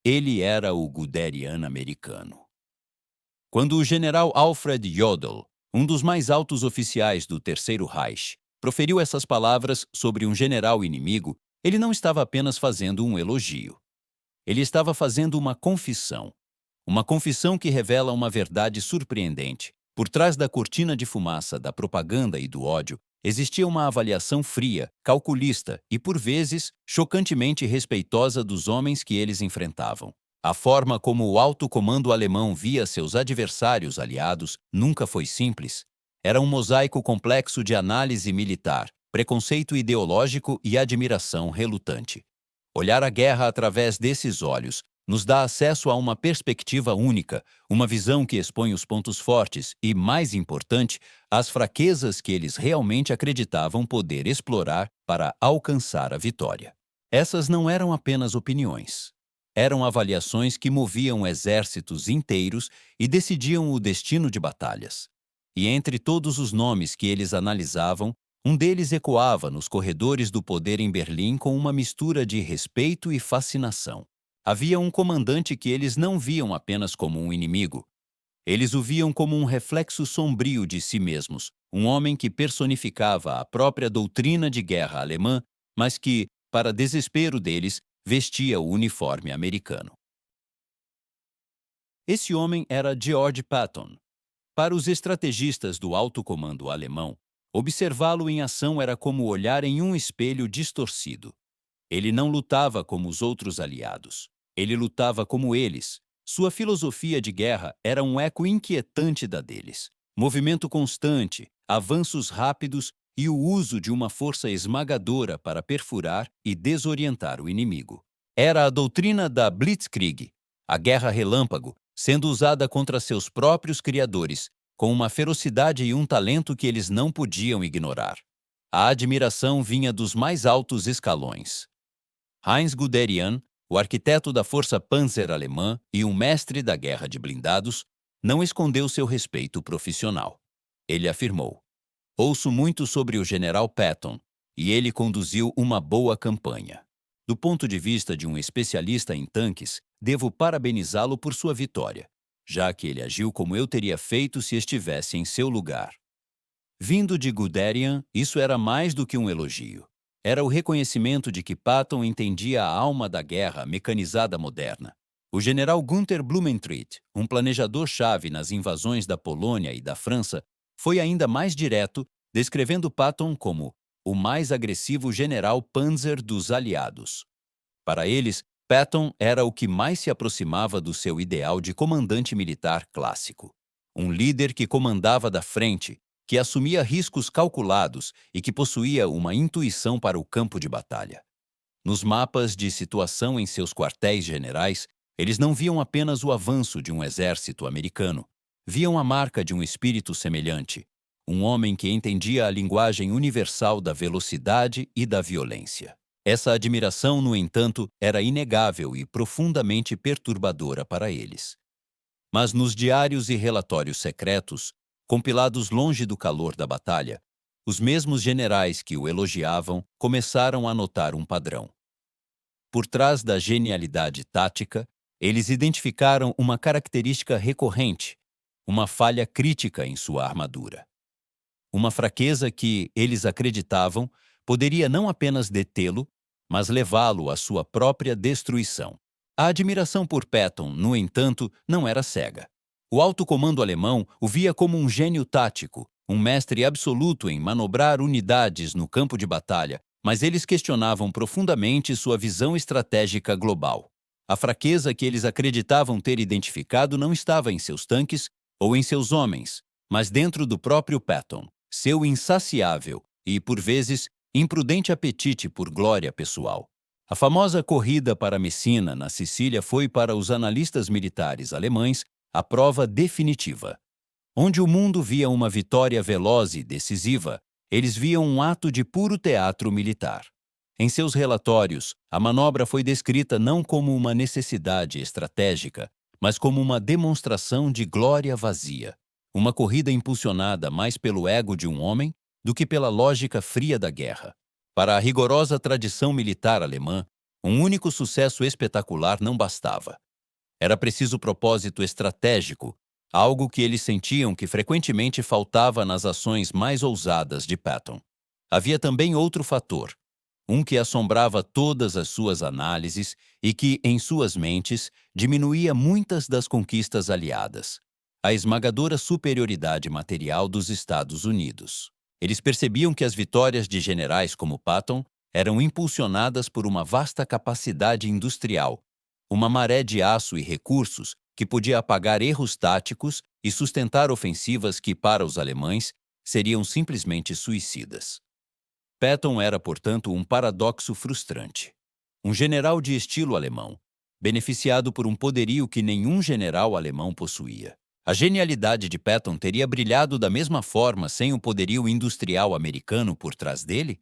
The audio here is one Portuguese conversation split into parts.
Ele era o Guderian americano. Quando o general Alfred Jodl, um dos mais altos oficiais do Terceiro Reich, proferiu essas palavras sobre um general inimigo, ele não estava apenas fazendo um elogio. Ele estava fazendo uma confissão. Uma confissão que revela uma verdade surpreendente. Por trás da cortina de fumaça da propaganda e do ódio, existia uma avaliação fria, calculista e, por vezes, chocantemente respeitosa dos homens que eles enfrentavam. A forma como o alto comando alemão via seus adversários aliados nunca foi simples. Era um mosaico complexo de análise militar, preconceito ideológico e admiração relutante. Olhar a guerra através desses olhos nos dá acesso a uma perspectiva única, uma visão que expõe os pontos fortes e, mais importante, as fraquezas que eles realmente acreditavam poder explorar para alcançar a vitória. Essas não eram apenas opiniões. Eram avaliações que moviam exércitos inteiros e decidiam o destino de batalhas. E entre todos os nomes que eles analisavam, um deles ecoava nos corredores do poder em Berlim com uma mistura de respeito e fascinação. Havia um comandante que eles não viam apenas como um inimigo. Eles o viam como um reflexo sombrio de si mesmos, um homem que personificava a própria doutrina de guerra alemã, mas que, para desespero deles, vestia o uniforme americano. Esse homem era George Patton. Para os estrategistas do alto comando alemão, observá-lo em ação era como olhar em um espelho distorcido. Ele não lutava como os outros aliados. Ele lutava como eles. Sua filosofia de guerra era um eco inquietante da deles. Movimento constante, avanços rápidos e o uso de uma força esmagadora para perfurar e desorientar o inimigo. Era a doutrina da Blitzkrieg, a guerra relâmpago, sendo usada contra seus próprios criadores, com uma ferocidade e um talento que eles não podiam ignorar. A admiração vinha dos mais altos escalões. Heinz Guderian, o arquiteto da força Panzer alemã e um mestre da guerra de blindados, não escondeu seu respeito profissional. Ele afirmou: "Ouço muito sobre o general Patton, e ele conduziu uma boa campanha. Do ponto de vista de um especialista em tanques, devo parabenizá-lo por sua vitória, já que ele agiu como eu teria feito se estivesse em seu lugar." Vindo de Guderian, isso era mais do que um elogio. Era o reconhecimento de que Patton entendia a alma da guerra mecanizada moderna. O general Günther Blumentritt, um planejador-chave nas invasões da Polônia e da França, foi ainda mais direto, descrevendo Patton como o mais agressivo general Panzer dos aliados. Para eles, Patton era o que mais se aproximava do seu ideal de comandante militar clássico. Um líder que comandava da frente, que assumia riscos calculados e que possuía uma intuição para o campo de batalha. Nos mapas de situação em seus quartéis generais, eles não viam apenas o avanço de um exército americano, viam a marca de um espírito semelhante, um homem que entendia a linguagem universal da velocidade e da violência. Essa admiração, no entanto, era inegável e profundamente perturbadora para eles. Mas nos diários e relatórios secretos, compilados longe do calor da batalha, os mesmos generais que o elogiavam começaram a notar um padrão. Por trás da genialidade tática, eles identificaram uma característica recorrente, uma falha crítica em sua armadura. Uma fraqueza que, eles acreditavam, poderia não apenas detê-lo, mas levá-lo à sua própria destruição. A admiração por Patton, no entanto, não era cega. O alto comando alemão o via como um gênio tático, um mestre absoluto em manobrar unidades no campo de batalha, mas eles questionavam profundamente sua visão estratégica global. A fraqueza que eles acreditavam ter identificado não estava em seus tanques ou em seus homens, mas dentro do próprio Patton, seu insaciável e, por vezes, imprudente apetite por glória pessoal. A famosa corrida para Messina, na Sicília, foi para os analistas militares alemães a prova definitiva. Onde o mundo via uma vitória veloz e decisiva, eles viam um ato de puro teatro militar. Em seus relatórios, a manobra foi descrita não como uma necessidade estratégica, mas como uma demonstração de glória vazia. Uma corrida impulsionada mais pelo ego de um homem do que pela lógica fria da guerra. Para a rigorosa tradição militar alemã, Um único sucesso espetacular não bastava. Era preciso propósito estratégico, algo que eles sentiam que frequentemente faltava nas ações mais ousadas de Patton. Havia também outro fator, um que assombrava todas as suas análises e que, em suas mentes, diminuía muitas das conquistas aliadas: a esmagadora superioridade material dos Estados Unidos. Eles percebiam que as vitórias de generais como Patton eram impulsionadas por uma vasta capacidade industrial, uma maré de aço e recursos que podia apagar erros táticos e sustentar ofensivas que, para os alemães, seriam simplesmente suicidas. Patton era, portanto, um paradoxo frustrante. Um general de estilo alemão, beneficiado por um poderio que nenhum general alemão possuía. A genialidade de Patton teria brilhado da mesma forma sem o poderio industrial americano por trás dele?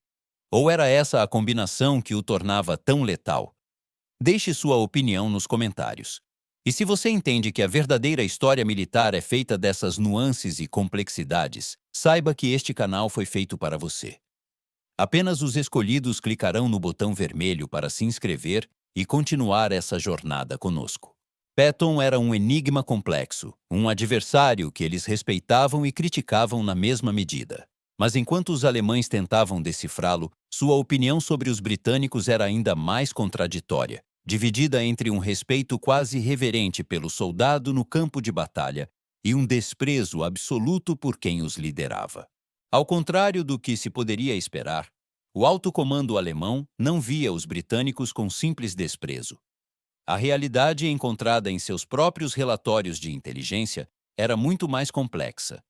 Ou era essa a combinação que o tornava tão letal? Deixe sua opinião nos comentários. E se você entende que a verdadeira história militar é feita dessas nuances e complexidades, saiba que este canal foi feito para você. Apenas os escolhidos clicarão no botão vermelho para se inscrever e continuar essa jornada conosco. Patton era um enigma complexo, um adversário que eles respeitavam e criticavam na mesma medida. Mas enquanto os alemães tentavam decifrá-lo, sua opinião sobre os britânicos era ainda mais contraditória, dividida entre um respeito quase reverente pelo soldado no campo de batalha e um desprezo absoluto por quem os liderava. Ao contrário do que se poderia esperar, o alto comando alemão não via os britânicos com simples desprezo. A realidade encontrada em seus próprios relatórios de inteligência era muito mais complexa.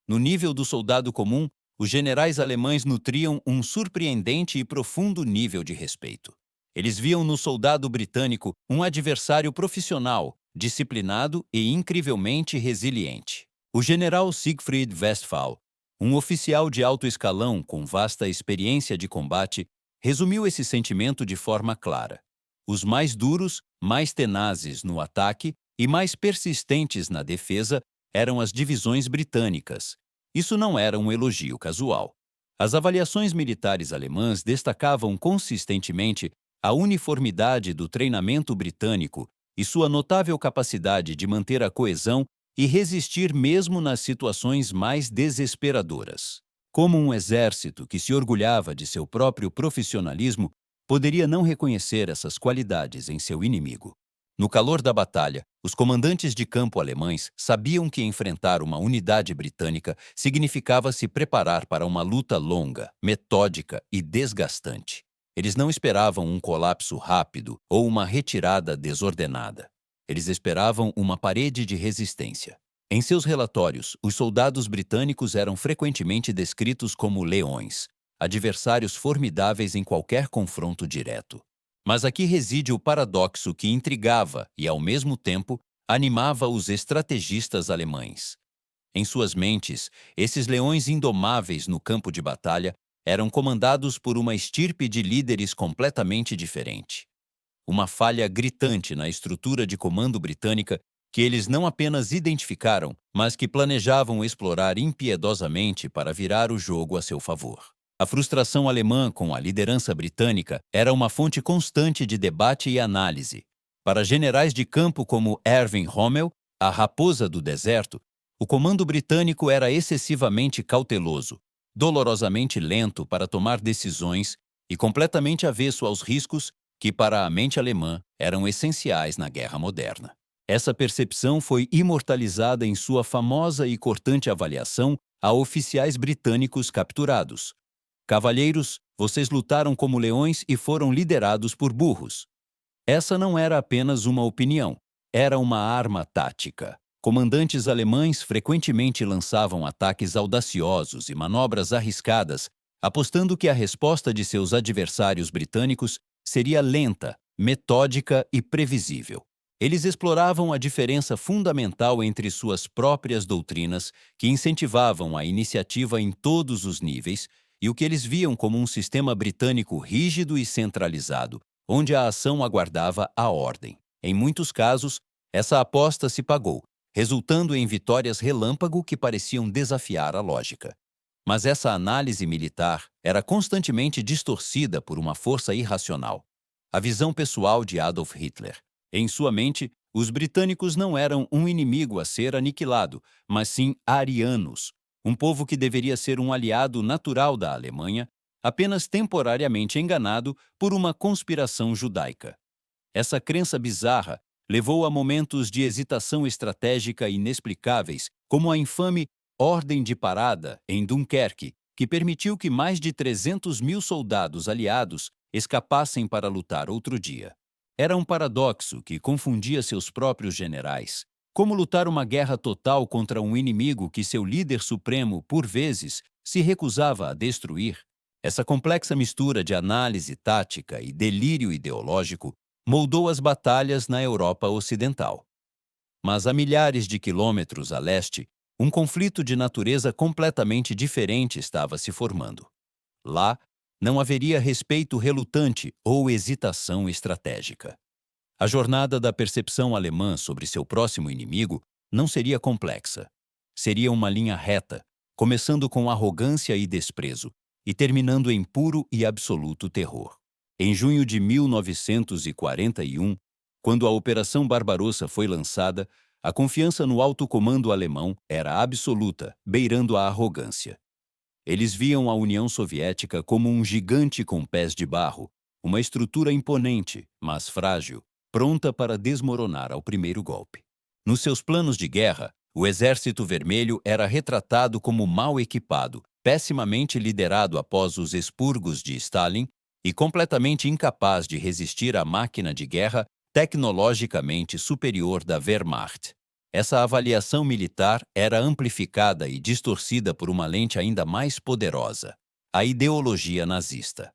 No nível do soldado comum, os generais alemães nutriam um surpreendente e profundo nível de respeito. Eles viam no soldado britânico um adversário profissional, disciplinado e incrivelmente resiliente. O general Siegfried Westphal, um oficial de alto escalão com vasta experiência de combate, resumiu esse sentimento de forma clara. Os mais duros, mais tenazes no ataque e mais persistentes na defesa eram as divisões britânicas. Isso não era um elogio casual. As avaliações militares alemãs destacavam consistentemente a uniformidade do treinamento britânico e sua notável capacidade de manter a coesão e resistir mesmo nas situações mais desesperadoras. Como um exército que se orgulhava de seu próprio profissionalismo, poderia não reconhecer essas qualidades em seu inimigo. No calor da batalha, os comandantes de campo alemães sabiam que enfrentar uma unidade britânica significava se preparar para uma luta longa, metódica e desgastante. Eles não esperavam um colapso rápido ou uma retirada desordenada. Eles esperavam uma parede de resistência. Em seus relatórios, os soldados britânicos eram frequentemente descritos como leões, adversários formidáveis em qualquer confronto direto. Mas aqui reside o paradoxo que intrigava e, ao mesmo tempo, animava os estrategistas alemães. Em suas mentes, esses leões indomáveis no campo de batalha eram comandados por uma estirpe de líderes completamente diferente. Uma falha gritante na estrutura de comando britânica que eles não apenas identificaram, mas que planejavam explorar impiedosamente para virar o jogo a seu favor. A frustração alemã com a liderança britânica era uma fonte constante de debate e análise. Para generais de campo como Erwin Rommel, a raposa do deserto, o comando britânico era excessivamente cauteloso, dolorosamente lento para tomar decisões e completamente avesso aos riscos que, para a mente alemã, eram essenciais na guerra moderna. Essa percepção foi imortalizada em sua famosa e cortante avaliação a oficiais britânicos capturados. Cavalheiros, vocês lutaram como leões e foram liderados por burros. Essa não era apenas uma opinião, era uma arma tática. Comandantes alemães frequentemente lançavam ataques audaciosos e manobras arriscadas, apostando que a resposta de seus adversários britânicos seria lenta, metódica e previsível. Eles exploravam a diferença fundamental entre suas próprias doutrinas, que incentivavam a iniciativa em todos os níveis, e o que eles viam como um sistema britânico rígido e centralizado, onde a ação aguardava a ordem. Em muitos casos, essa aposta se pagou, resultando em vitórias relâmpago que pareciam desafiar a lógica. Mas essa análise militar era constantemente distorcida por uma força irracional: a visão pessoal de Adolf Hitler. Em sua mente, os britânicos não eram um inimigo a ser aniquilado, mas sim arianos, um povo que deveria ser um aliado natural da Alemanha, apenas temporariamente enganado por uma conspiração judaica. Essa crença bizarra levou a momentos de hesitação estratégica inexplicáveis, como a infame Ordem de Parada em Dunkerque, que permitiu que mais de 300 mil soldados aliados escapassem para lutar outro dia. Era um paradoxo que confundia seus próprios generais. Como lutar uma guerra total contra um inimigo que seu líder supremo, por vezes, se recusava a destruir? Essa complexa mistura de análise tática e delírio ideológico moldou as batalhas na Europa Ocidental. Mas a milhares de quilômetros a leste, um conflito de natureza completamente diferente estava se formando. Lá, não haveria respeito relutante ou hesitação estratégica. A jornada da percepção alemã sobre seu próximo inimigo não seria complexa. Seria uma linha reta, começando com arrogância e desprezo e terminando em puro e absoluto terror. Em junho de 1941, quando a Operação Barbarossa foi lançada, a confiança no alto comando alemão era absoluta, beirando a arrogância. Eles viam a União Soviética como um gigante com pés de barro, uma estrutura imponente, mas frágil, pronta para desmoronar ao primeiro golpe. Nos seus planos de guerra, o Exército Vermelho era retratado como mal equipado, pessimamente liderado após os expurgos de Stalin e completamente incapaz de resistir à máquina de guerra tecnologicamente superior da Wehrmacht. Essa avaliação militar era amplificada e distorcida por uma lente ainda mais poderosa: a ideologia nazista.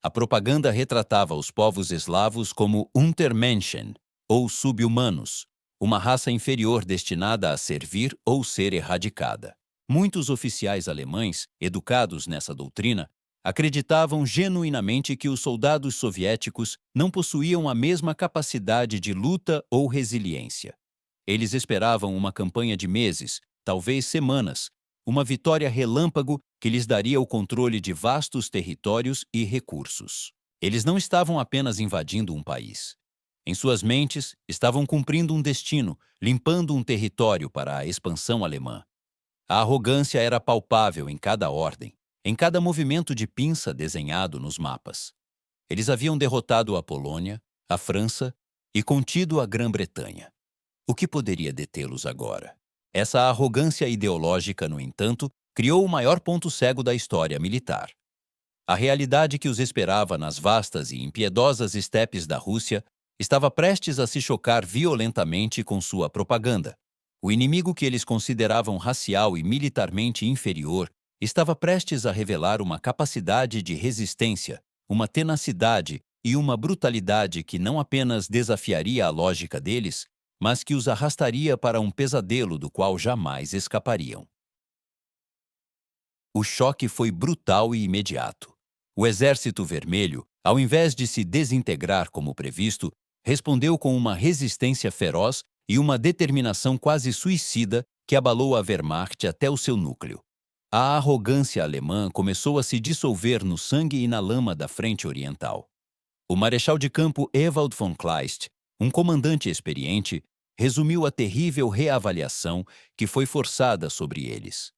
A propaganda retratava os povos eslavos como Untermenschen, ou sub-humanos, uma raça inferior destinada a servir ou ser erradicada. Muitos oficiais alemães, educados nessa doutrina, acreditavam genuinamente que os soldados soviéticos não possuíam a mesma capacidade de luta ou resiliência. Eles esperavam uma campanha de meses, talvez semanas, uma vitória relâmpago que lhes daria o controle de vastos territórios e recursos. Eles não estavam apenas invadindo um país. Em suas mentes, estavam cumprindo um destino, limpando um território para a expansão alemã. A arrogância era palpável em cada ordem, em cada movimento de pinça desenhado nos mapas. Eles haviam derrotado a Polônia, a França e contido a Grã-Bretanha. O que poderia detê-los agora? Essa arrogância ideológica, no entanto, criou o maior ponto cego da história militar. A realidade que os esperava nas vastas e impiedosas estepes da Rússia estava prestes a se chocar violentamente com sua propaganda. O inimigo que eles consideravam racial e militarmente inferior estava prestes a revelar uma capacidade de resistência, uma tenacidade e uma brutalidade que não apenas desafiaria a lógica deles, mas que os arrastaria para um pesadelo do qual jamais escapariam. O choque foi brutal e imediato. O Exército Vermelho, ao invés de se desintegrar como previsto, respondeu com uma resistência feroz e uma determinação quase suicida que abalou a Wehrmacht até o seu núcleo. A arrogância alemã começou a se dissolver no sangue e na lama da frente oriental. O marechal de campo Ewald von Kleist, um comandante experiente, resumiu a terrível reavaliação que foi forçada sobre eles.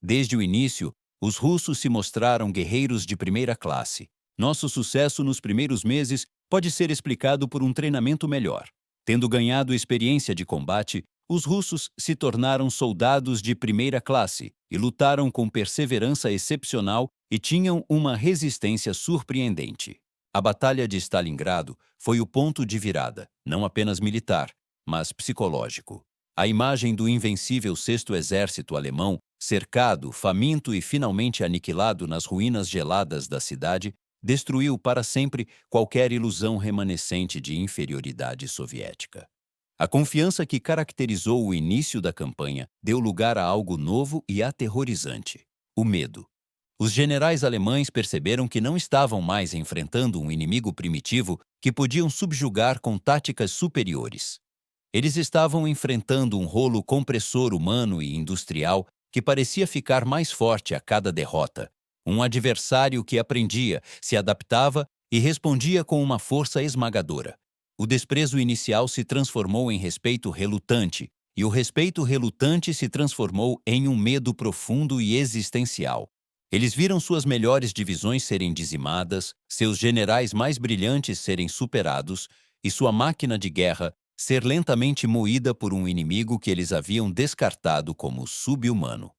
Desde o início, os russos se mostraram guerreiros de primeira classe. Nosso sucesso nos primeiros meses pode ser explicado por um treinamento melhor. Tendo ganhado experiência de combate, os russos se tornaram soldados de primeira classe e lutaram com perseverança excepcional e tinham uma resistência surpreendente. A Batalha de Stalingrado foi o ponto de virada, não apenas militar, mas psicológico. A imagem do invencível Sexto Exército alemão, cercado, faminto e finalmente aniquilado nas ruínas geladas da cidade, destruiu para sempre qualquer ilusão remanescente de inferioridade soviética. A confiança que caracterizou o início da campanha deu lugar a algo novo e aterrorizante: o medo. Os generais alemães perceberam que não estavam mais enfrentando um inimigo primitivo que podiam subjugar com táticas superiores. Eles estavam enfrentando um rolo compressor humano e industrial que parecia ficar mais forte a cada derrota, um adversário que aprendia, se adaptava e respondia com uma força esmagadora. O desprezo inicial se transformou em respeito relutante, e o respeito relutante se transformou em um medo profundo e existencial. Eles viram suas melhores divisões serem dizimadas, seus generais mais brilhantes serem superados e sua máquina de guerra ser lentamente moída por um inimigo que eles haviam descartado como sub-humano.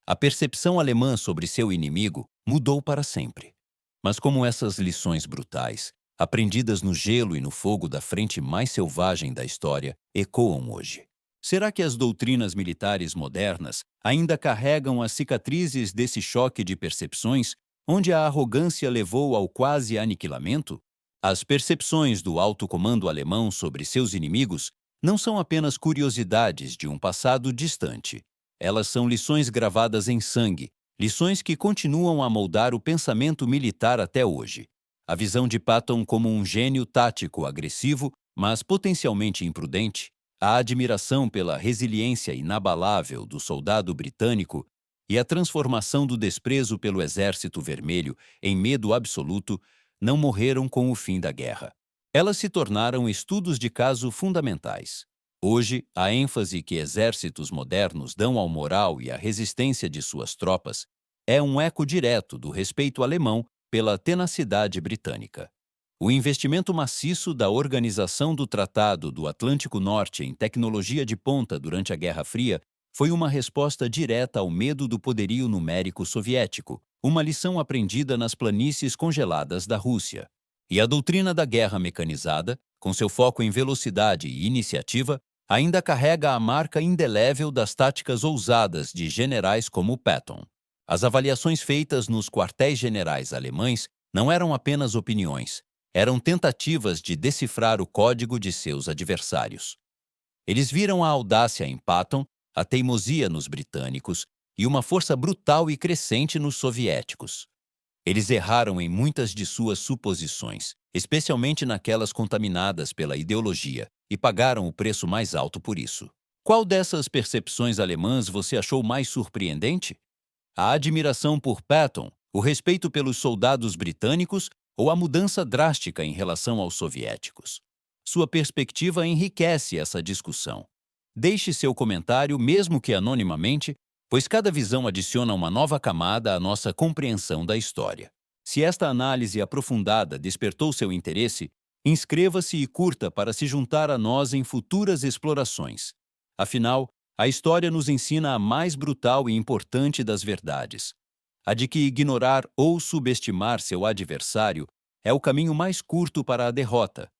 A percepção alemã sobre seu inimigo mudou para sempre. Mas como essas lições brutais, aprendidas no gelo e no fogo da frente mais selvagem da história, ecoam hoje? Será que as doutrinas militares modernas ainda carregam as cicatrizes desse choque de percepções, onde a arrogância levou ao quase aniquilamento? As percepções do alto comando alemão sobre seus inimigos não são apenas curiosidades de um passado distante. Elas são lições gravadas em sangue, lições que continuam a moldar o pensamento militar até hoje. A visão de Patton como um gênio tático agressivo, mas potencialmente imprudente, a admiração pela resiliência inabalável do soldado britânico e a transformação do desprezo pelo Exército Vermelho em medo absoluto não morreram com o fim da guerra. Elas se tornaram estudos de caso fundamentais. Hoje, a ênfase que exércitos modernos dão ao moral e à resistência de suas tropas é um eco direto do respeito alemão pela tenacidade britânica. O investimento maciço da Organização do Tratado do Atlântico Norte em tecnologia de ponta durante a Guerra Fria foi uma resposta direta ao medo do poderio numérico soviético, uma lição aprendida nas planícies congeladas da Rússia. E a doutrina da guerra mecanizada, com seu foco em velocidade e iniciativa, ainda carrega a marca indelével das táticas ousadas de generais como Patton. As avaliações feitas nos quartéis-generais alemães não eram apenas opiniões, eram tentativas de decifrar o código de seus adversários. Eles viram a audácia em Patton, a teimosia nos britânicos e uma força brutal e crescente nos soviéticos. Eles erraram em muitas de suas suposições, especialmente naquelas contaminadas pela ideologia, e pagaram o preço mais alto por isso. Qual dessas percepções alemãs você achou mais surpreendente? A admiração por Patton, o respeito pelos soldados britânicos ou a mudança drástica em relação aos soviéticos? Sua perspectiva enriquece essa discussão. Deixe seu comentário, mesmo que anonimamente, pois cada visão adiciona uma nova camada à nossa compreensão da história. Se esta análise aprofundada despertou seu interesse, inscreva-se e curta para se juntar a nós em futuras explorações. Afinal, a história nos ensina a mais brutal e importante das verdades: a de que ignorar ou subestimar seu adversário é o caminho mais curto para a derrota,